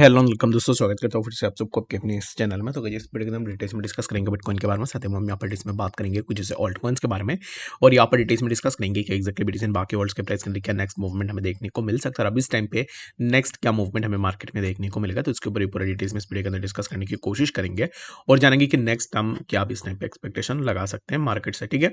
Hello welcome दोस्तों, स्वागत करता हूँ फिर से आप सबको आपके अपने इस चैनल में। तो इस वीडियो के हम डिटेल्स में डिस्कस करेंगे बिटकॉइन के बारे में। साथ ही हम यहाँ पर डिटेल्स में बात करेंगे कुछ जैसे ऑल्ट कॉइन्स के बारे में, और यहाँ पर डिटेल्स में डिस्कस करेंगे कि एक्जैक्टली बिटकॉइन बाकी ऑल्ट्स के प्राइस के अंदर क्या नेक्स्ट मूवमेंट हमें देखने को मिल सकता है, और अभी इस टाइम पे नेक्स्ट क्या मूवमेंट हमें मार्केट में देखने को मिलेगा। तो इसके ऊपर पूरा डिटेल्स में इस वीडियो के अंदर डिस्कस करने की कोशिश करेंगे और जानेंगे कि नेक्स्ट हम क्या इस टाइम पे एक्सपेक्टेशन लगा सकते हैं मार्केट से। ठीक है,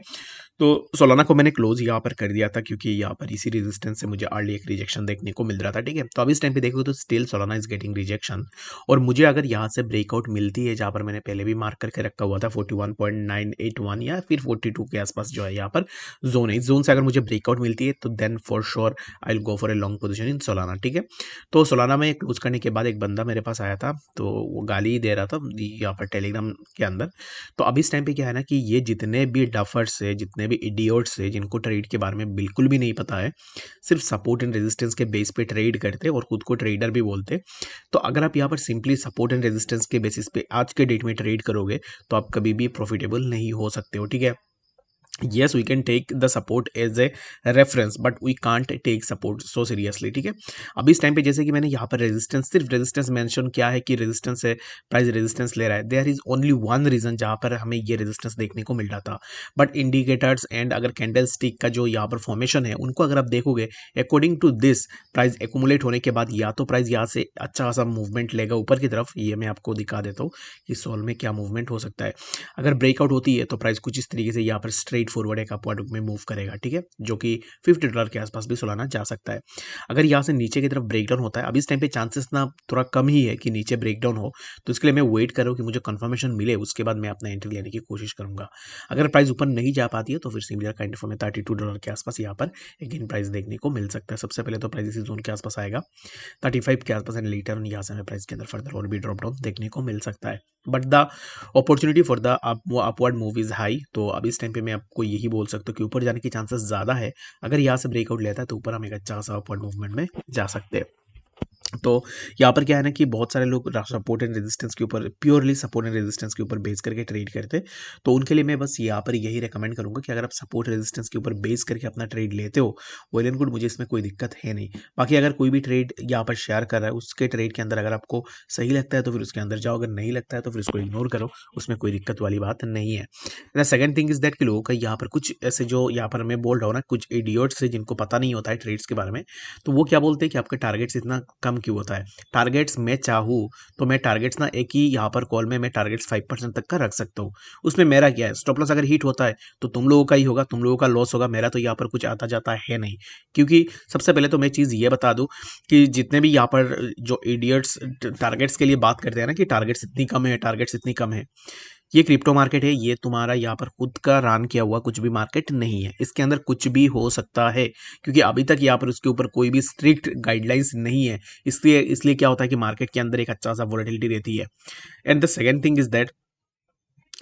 तो सोलाना को मैंने क्लोज यहाँ पर कर दिया था क्योंकि यहाँ पर इसी रेजिस्टेंस से मुझे अर्ली एक रिजेक्शन देखने को मिल रहा था। ठीक है, तो अभी इस टाइम पे देखो तो still Solana is getting rejection, और मुझे अगर यहाँ से ब्रेकआउट मिलती है जहाँ पर मैंने पहले भी मार्क करके रखा हुआ था 41.981 या फिर 42 के आसपास जो है यहाँ पर जोन है, इस जोन से अगर मुझे ब्रेकआउट मिलती है तो then for sure I will go for a long position in Solana. ठीक है, तो सोलाना में क्लोज करने के बाद एक बंदा मेरे पास आया था, तो वो गाली दे रहा था यहाँ पर टेलीग्राम के अंदर। तो अभी इस टाइम पे क्या है ना कि ये जितने भी डफर्स है, जितने भी इडियोट्स है, जिनको ट्रेड के बारे में बिल्कुल भी नहीं पता है, सिर्फ सपोर्ट एंड रेजिस्टेंस के बेस पे ट्रेड करते और खुद को ट्रेडर भी बोलते, तो अगर आप यहाँ पर सिंपली सपोर्ट एंड रेजिस्टेंस के बेसिस पे आज के डेट में ट्रेड करोगे तो आप कभी भी प्रॉफिटेबल नहीं हो सकते हो। ठीक है, yes we can take the support as a reference but we can't take support so seriously। ठीक है, अभी इस टाइम पे जैसे कि मैंने यहाँ पर रेजिस्टेंस, सिर्फ रेजिस्टेंस मेंशन किया है कि रेजिस्टेंस है, प्राइस रेजिस्टेंस ले रहा है, there is only one reason जहाँ पर हमें ये रेजिस्टेंस देखने को मिल रहा था। बट इंडिकेटर्स एंड अगर कैंडल स्टिक का जो यहाँ पर फॉर्मेशन है उनको अगर आप देखोगे, according to this price accumulate होने के बाद या तो प्राइस यहाँ से अच्छा खासा मूवमेंट लेगा ऊपर की तरफ, ये मैं आपको दिखा देता हूँ कि सोल में क्या मूवमेंट हो सकता है। अगर ब्रेकआउट होती है तो प्राइस कुछ इस तरीके से यहाँ पर स्ट्रेट फॉरवर्ड एक अपवर्ड में मूव करेगा। ठीक है, जो कि $50 के आसपास भी सोलाना जा सकता है। अगर यहाँ से नीचे की तरफ ब्रेकडाउन होता है, अभी इस टाइम पे चांसेस ना थोड़ा कम ही है कि नीचे ब्रेकडाउन हो, तो इसके लिए मैं वेट कर रहा हूँ कि मुझे कंफर्मेशन मिले, उसके बाद मैं अपना एंट्री लेने की कोशिश करूंगा। अगर प्राइस ऊपर नहीं जा पाती है तो फिर सिमिलर काइंड ऑफ में $32 के आसपास यहाँ पर एक प्राइस देखने को मिल सकता है। सबसे पहले तो प्राइस इसी जोन के आसपास आएगा 35 के आसपास, एंड लेटर यहाँ से हमें प्राइस के अंदर फर्दर और भी ड्रॉप डाउन देखने को मिल सकता है। But the opportunity for the upward move is high, तो अभी इस टाइम पे मैं आपको यही बोल सकता हूँ कि ऊपर जाने की चांसेस ज़्यादा है। अगर यहाँ से ब्रेकआउट लेता है तो ऊपर हम एक अच्छा सा अपवर्ड मूवमेंट में जा सकते हैं। तो यहाँ पर क्या है ना कि बहुत सारे लोग सपोर्ट एंड रेजिस्टेंस के ऊपर, प्योरली सपोर्ट एंड रेजिस्टेंस के ऊपर बेस करके ट्रेड करते हैं, तो उनके लिए मैं बस यहाँ पर यही रेकमेंड करूंगा कि अगर आप सपोर्ट रेजिस्टेंस के ऊपर बेस करके अपना ट्रेड लेते हो, वेल एंड गुड, मुझे इसमें कोई दिक्कत है नहीं। बाकी अगर कोई भी ट्रेड यहाँ पर शेयर कर रहा है, उसके ट्रेड के अंदर अगर आपको सही लगता है तो फिर उसके अंदर जाओ, अगर नहीं लगता है तो फिर उसको इग्नोर करो, उसमें कोई दिक्कत वाली बात नहीं है। The second thing is that कि लोगों का यहाँ पर कुछ ऐसे, जो यहाँ पर मैं बोल रहा हूँ ना, कुछ इडियोट्स से जिनको पता नहीं होता है ट्रेड्स के बारे में, तो वो क्या बोलते हैं कि आपका टारगेट्स इतना कम क्यों होता है। टारगेट्स मैं चाहूँ तो मैं टारगेट्स ना एक ही यहाँ पर कॉल में मैं टारगेट्स 5% तक का रख सकता हूँ। उसमें मेरा क्या है, स्टॉप लॉस अगर हिट होता है तो तुम लोगों का ही होगा, तुम लोगों का लॉस होगा, मेरा तो यहाँ पर कुछ आता जाता है नहीं। क्योंकि सबसे पहले तो मैं चीज़ ये बता दूँ कि जितने भी यहाँ पर जो इडियट्स टारगेट्स के लिए बात करते हैं ना कि टारगेट्स इतनी कम है, टारगेट्स इतनी कम है, ये क्रिप्टो मार्केट है, ये तुम्हारा यहाँ पर खुद का रन किया हुआ कुछ भी मार्केट नहीं है, इसके अंदर कुछ भी हो सकता है, क्योंकि अभी तक यहाँ पर उसके ऊपर कोई भी स्ट्रिक्ट गाइडलाइंस नहीं है। इसलिए इसलिए क्या होता है कि मार्केट के अंदर एक अच्छा सा वोलेटिलिटी रहती है। And the second thing is that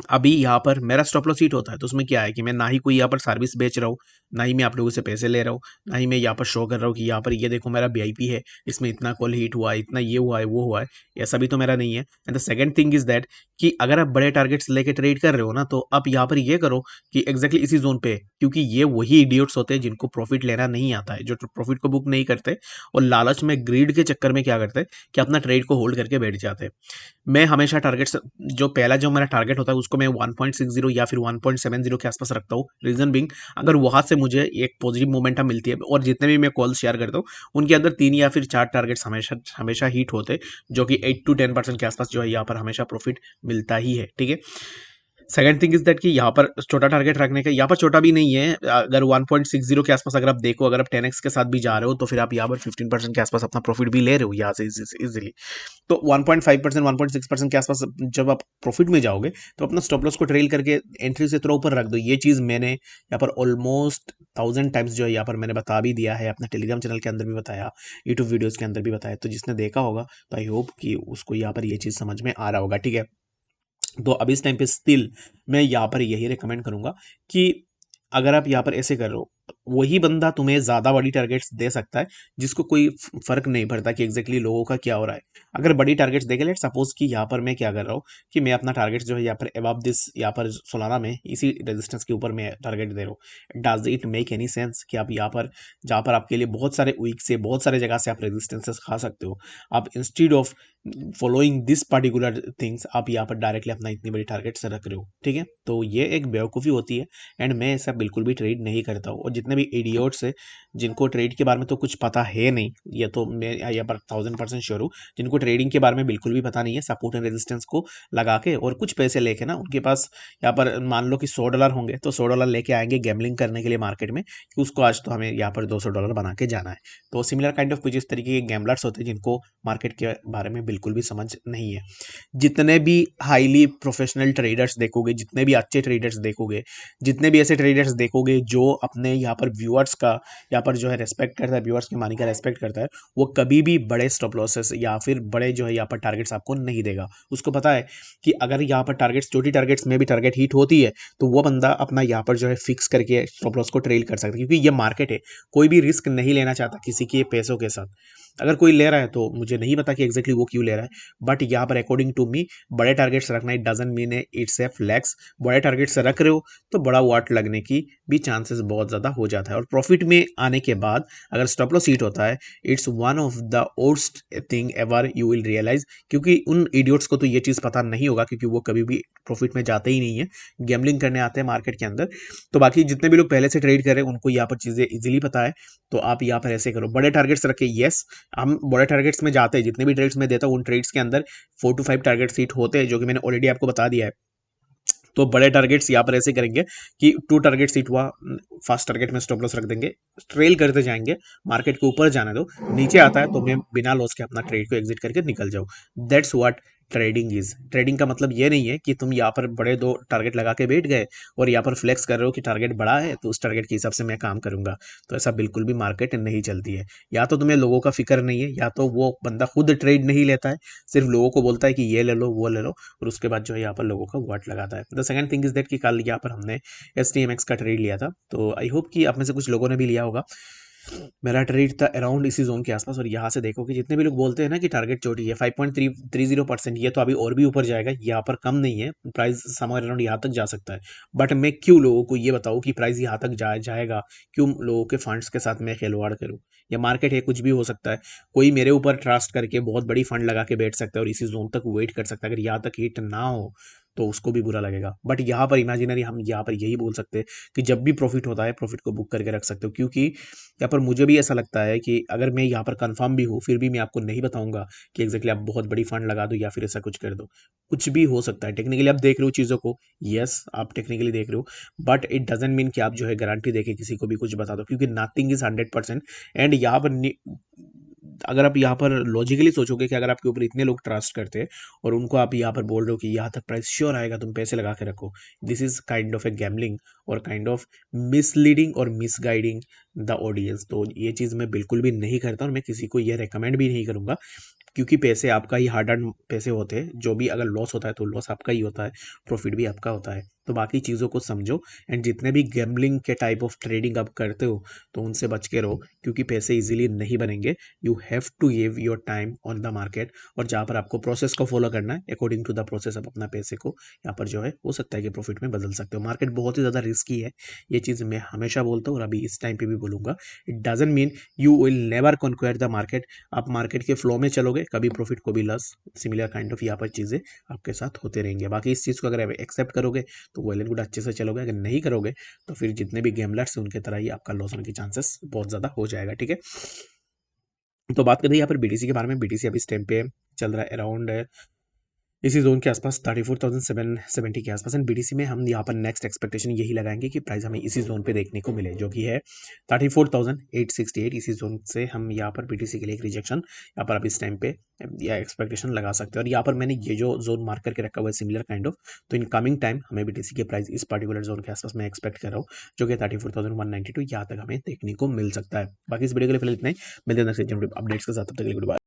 अभी यहाँ पर मेरा स्टॉप लॉस हिट होता है तो उसमें क्या है कि मैं ना ही कोई यहाँ पर सर्विस बेच रहा हूँ, ना ही मैं आप लोगों से पैसे ले रहा हूँ, ना ही मैं यहाँ पर शो कर रहा हूँ कि यहाँ पर ये देखो मेरा वीआईपी है, इसमें इतना कॉल हिट हुआ है, इतना ये हुआ है, वो हुआ है, ऐसा भी तो मेरा नहीं है। And the second thing is that कि अगर आप बड़े टारगेट्स लेके ट्रेड कर रहे हो ना, तो आप यहाँ पर ये करो कि एग्जैक्टली इसी जोन पे, क्योंकि ये वही इडियट्स होते हैं जिनको प्रॉफिट लेना नहीं आता है, जो प्रॉफिट को बुक नहीं करते और लालच में, ग्रीड के चक्कर में क्या करते हैं कि अपना ट्रेड को होल्ड करके बैठ जाते हैं। मैं हमेशा टारगेट्स, जो पहला जो मेरा टारगेट होता है उसको मैं 1.60 या फिर 1.70 के आसपास रखता हूँ। रीजन बिंग, अगर वहां से मुझे एक पॉजिटिव मोमेंटम मिलती है, और जितने भी मैं कॉल शेयर करता हूँ उनके अंदर 3 या फिर 4 टारगेट्स हमेशा हमेशा हिट होते हैं, जो कि 8 to 10% के आसपास जो है यहाँ पर हमेशा प्रॉफिट मिलता ही है। ठीक है, सेकंड थिंग इज दैट कि यहाँ पर छोटा टारगेट रखने का, यहाँ पर छोटा भी नहीं है, अगर 1.60 के आसपास अगर आप देखो, अगर आप 10x के साथ भी जा रहे हो तो फिर आप यहाँ पर 15% के आसपास अपना प्रॉफिट भी ले रहे हो यहाँ से इजीली। तो 1.5%, 1.6% के आसपास जब आप प्रॉफिट में जाओगे तो अपना स्टॉप लॉस को ट्रेल करके एंट्री से थोड़ा ऊपर रख दो। ये चीज़ मैंने यहाँ पर ऑलमोस्ट 1000 टाइम्स जो है यहाँ पर मैंने बता भी दिया है, अपने टेलीग्राम चैनल के अंदर भी बताया, यूट्यूब वीडियोस के अंदर भी बताया, तो जिसने देखा होगा तो आई होप कि उसको यहाँ पर ये चीज़ समझ में आ रहा होगा। ठीक है, तो अभी इस टाइम पे स्टिल मैं यहाँ पर यही रिकमेंड करूंगा कि अगर आप यहाँ पर ऐसे कर रहे हो, वही बंदा तुम्हें ज़्यादा बड़ी टारगेट्स दे सकता है, जिसको कोई फ़र्क नहीं पड़ता कि एग्जैक्टली लोगों का क्या हो रहा है। अगर बड़ी टारगेट्स देखे, लेट सपोज कि यहाँ पर मैं क्या कर रहा हूँ कि मैं अपना टारगेट जो है यहाँ पर अबव दिस, यहाँ पर सोलाना में इसी रेजिस्टेंस के ऊपर मैं टारगेट दे रहा हूँ। Does it make any sense कि आप यहाँ पर, जहाँ पर आपके लिए बहुत सारे वीक से, बहुत सारे जगह से आप रेजिस्टेंसेस खा सकते हो, आप instead of following this particular things आप यहाँ पर डायरेक्टली अपना इतनी बड़ी टारगेट से रख रहे हो, ठीक है। तो ये एक बेवकूफ़ी होती है एंड मैं ऐसा बिल्कुल भी ट्रेड नहीं करता हूँ। और जितने भी इडियोट्स है जिनको ट्रेड के बारे में तो कुछ पता है नहीं, ये तो मैं यहाँ पर 1000% श्योर हूँ, जिनको ट्रेडिंग के बारे में बिल्कुल भी पता नहीं है, सपोर्ट एंड रेजिस्टेंस को लगा के और कुछ पैसे लेके ना, उनके पास यहाँ पर मान लो कि $100 होंगे, तो $100 लेके आएंगे गैम्बलिंग करने के लिए मार्केट में कि उसको आज तो हमें यहाँ पर $200 बना के जाना है। तो सिमिलर काइंड ऑफ कुछ इस तरीके के गैम्बलर्स होते हैं जिनको मार्केट के बारे में बिल्कुल भी समझ नहीं है। जितने भी हाईली प्रोफेशनल ट्रेडर्स देखोगे, जितने भी अच्छे ट्रेडर्स देखोगे, जितने भी ऐसे ट्रेडर्स देखोगे जो अपने यहाँ पर व्यूअर्स का यहाँ पर जो है रेस्पेक्ट करता है, व्यूअर्स की मनी का रेस्पेक्ट करता है, वो कभी भी बड़े स्टॉप लॉसेस या फिर बड़े जो है यहाँ पर टारगेट्स आपको नहीं देगा। उसको पता है कि अगर यहाँ पर टारगेट्स, छोटी टारगेट्स में भी टारगेट हिट होती है, तो वो बंदा अपना यहाँ पर जो है फिक्स करके स्टॉप लॉस को ट्रेल कर सकता है, क्योंकि ये मार्केट है, कोई भी रिस्क नहीं लेना चाहता किसी के पैसों के साथ। अगर कोई ले रहा है तो मुझे नहीं पता कि एग्जैक्टली वो क्यों ले रहा है, बट यहाँ पर अकॉर्डिंग टू मी बड़े टारगेट्स रखना it doesn't mean it's a flex. बड़े टारगेट्स रख रहे हो तो बड़ा वाट लगने की भी चांसेस बहुत ज़्यादा हो जाता है। और प्रॉफिट में आने के बाद अगर स्टॉप लॉस हिट होता है, it's one of the worst thing ever you will realise, क्योंकि उन इडियट्स को तो ये चीज़ पता नहीं होगा, क्योंकि वो कभी भी प्रॉफिट में जाते ही नहीं है, गैम्बलिंग करने आते हैं मार्केट के अंदर। तो बाकी जितने भी लोग पहले से ट्रेड कर रहे हैं उनको यहाँ पर चीज़ें इजीली पता है। तो आप यहाँ पर ऐसे करो, बड़े टारगेट्स रखे, यस हम बड़े टारगेट्स में जाते हैं, जितने भी ट्रेड्स में देता हूँ उन ट्रेड्स के अंदर 4 to 5 टारगेट सीट होते हैं, जो कि मैंने ऑलरेडी आपको बता दिया है। तो बड़े टारगेट्स यहाँ पर ऐसे करेंगे कि 2 टारगेट सीट हुआ, फर्स्ट टारगेट में स्टॉप लॉस रख देंगे, ट्रेल करते जाएंगे, मार्केट के ऊपर जाने दो, नीचे आता है तो मैं बिना लॉस के अपना ट्रेड को एग्जिट करके निकल जाऊँ। That's what trading is. Trading का मतलब ये नहीं है कि तुम यहाँ पर बड़े 2 टारगेट लगा के बैठ गए और यहाँ पर फ्लेक्स कर रहे हो कि टारगेट बड़ा है तो उस टारगेट के हिसाब से मैं काम करूंगा। तो ऐसा बिल्कुल भी मार्केट नहीं चलती है। या तो तुम्हें लोगों का फिक्र नहीं है, या तो वो बंदा खुद ट्रेड नहीं लेता है, सिर्फ लोगों को बोलता है कि ये ले लो वो ले लो, और उसके बाद जो है यहाँ पर लोगों का वाट लगाता है। The second thing is that कि कल यहाँ पर हमने STMX का ट्रेड लिया था, तो आई होप कि आप में से कुछ लोगों ने भी लिया होगा। मेरा ट्रेड था अराउंड इसी जोन के आसपास, और यहाँ से देखो कि जितने भी लोग बोलते हैं ना कि टारगेट चोटी है 5.30%, ये तो अभी और भी ऊपर जाएगा, यहाँ पर कम नहीं है, प्राइस समवेयर अराउंड यहाँ तक जा सकता है। बट मैं क्यों लोगों को ये बताऊँ कि प्राइस यहाँ तक जाएगा, क्यों लोगों के फंड्स के साथ मैं खिलवाड़ करूँ। ये मार्केट है, कुछ भी हो सकता है। कोई मेरे ऊपर ट्रस्ट करके बहुत बड़ी फंड लगा के बैठ सकता है और इसी जोन तक वेट कर सकता है, अगर यहाँ तक हिट ना हो तो उसको भी बुरा लगेगा। बट यहाँ पर इमेजिनरी हम यहाँ पर यही बोल सकते हैं कि जब भी प्रॉफिट होता है प्रॉफिट को बुक करके रख सकते हो, क्योंकि यहाँ पर मुझे भी ऐसा लगता है कि अगर मैं यहाँ पर कंफर्म भी हूँ फिर भी मैं आपको नहीं बताऊंगा कि एग्जैक्टली आप बहुत बड़ी फंड लगा दो या फिर ऐसा कुछ कर दो। कुछ भी हो सकता है, टेक्निकली आप देख रहे हो चीज़ों को, यस आप टेक्निकली देख रहे हो, बट इट डजेंट मीन कि आप जो है गारंटी देके किसी को भी कुछ बता दो, क्योंकि नथिंग इज 100%। एंड यहाँ पर अगर आप यहाँ पर लॉजिकली सोचोगे कि अगर आपके ऊपर इतने लोग ट्रस्ट करते हैं और उनको आप यहाँ पर बोल रहे हो कि यहाँ तक प्राइस श्योर आएगा, तुम पैसे लगा के रखो, this is kind of A gambling और काइंड ऑफ मिसलीडिंग और मिसगाइडिंग द ऑडियंस। तो ये चीज़ मैं बिल्कुल भी नहीं करता और मैं किसी को ये रेकमेंड भी नहीं करूँगा, क्योंकि पैसे आपका ही हार्ड अर्न पैसे होते हैं, जो भी अगर लॉस होता है तो लॉस आपका ही होता है, प्रॉफिट भी आपका होता है। तो बाकी चीज़ों को समझो एंड जितने भी गैम्बलिंग के टाइप ऑफ ट्रेडिंग आप करते हो तो उनसे बच के रहो, क्योंकि पैसे इजीली नहीं बनेंगे। You have to give your time on the market, और जहाँ पर आपको प्रोसेस को फॉलो करना है, अकॉर्डिंग टू द प्रोसेस आप अपना पैसे को यहाँ पर जो है हो सकता है कि प्रॉफिट में बदल सकते हो। मार्केट बहुत ही ज़्यादा रिस्की है, ये चीज़ मैं हमेशा बोलता हूँ और अभी इस टाइम पे भी बोलूँगा। It doesn't mean you will never conquer the market. आप मार्केट के फ्लो में चलोगे, कभी प्रॉफिट को भी लॉस, सिमिलर काइंड ऑफ यहाँ पर चीज़ें आपके साथ होते रहेंगे। बाकी इस चीज़ को अगर एक्सेप्ट करोगे तो वेल एंड गुड, अच्छे से चलोगे, अगर नहीं करोगे तो फिर जितने भी गेमलर्स हैं उनके तरह ही आपका लॉस होने की चांसेस बहुत ज़्यादा हो जाएगा, ठीक है। तो बात करते हैं यहाँ पर BTC के बारे में। BTC अभी इस टाइम पे चल रहा है अराउंड इसी जोन के आसपास 34,770 के आसपास। एंड BTC में हम यहाँ पर नेक्स्ट एक्सपेक्टेशन यही लगाएंगे कि प्राइस हमें इसी जोन पे देखने को मिले, जो कि है 34,868। इसी जोन से हम यहाँ पर BTC के लिए एक रिजेक्शन यहाँ पर आप इस टाइम पे या एक्सपेक्टेशन लगा सकते हैं। और यहाँ पर मैंने ये जो जोन मार्क करके रखा हुआ है सिमिलर काइंड ऑफ, तो इन कमिंग टाइम हमें BTC के प्राइस इस पर्टिकुलर जोन के आसपास मैं एक्सपेक्ट कर रहा हूँ, जो कि 34,192 यहाँ तक हमें देखने को मिल सकता है। बाकी इस वीडियो के लिए फिलहाल इतना ही, मिलते हैं नेक्स्ट अपडेट्स के साथ, तब तक के लिए गुड बाय।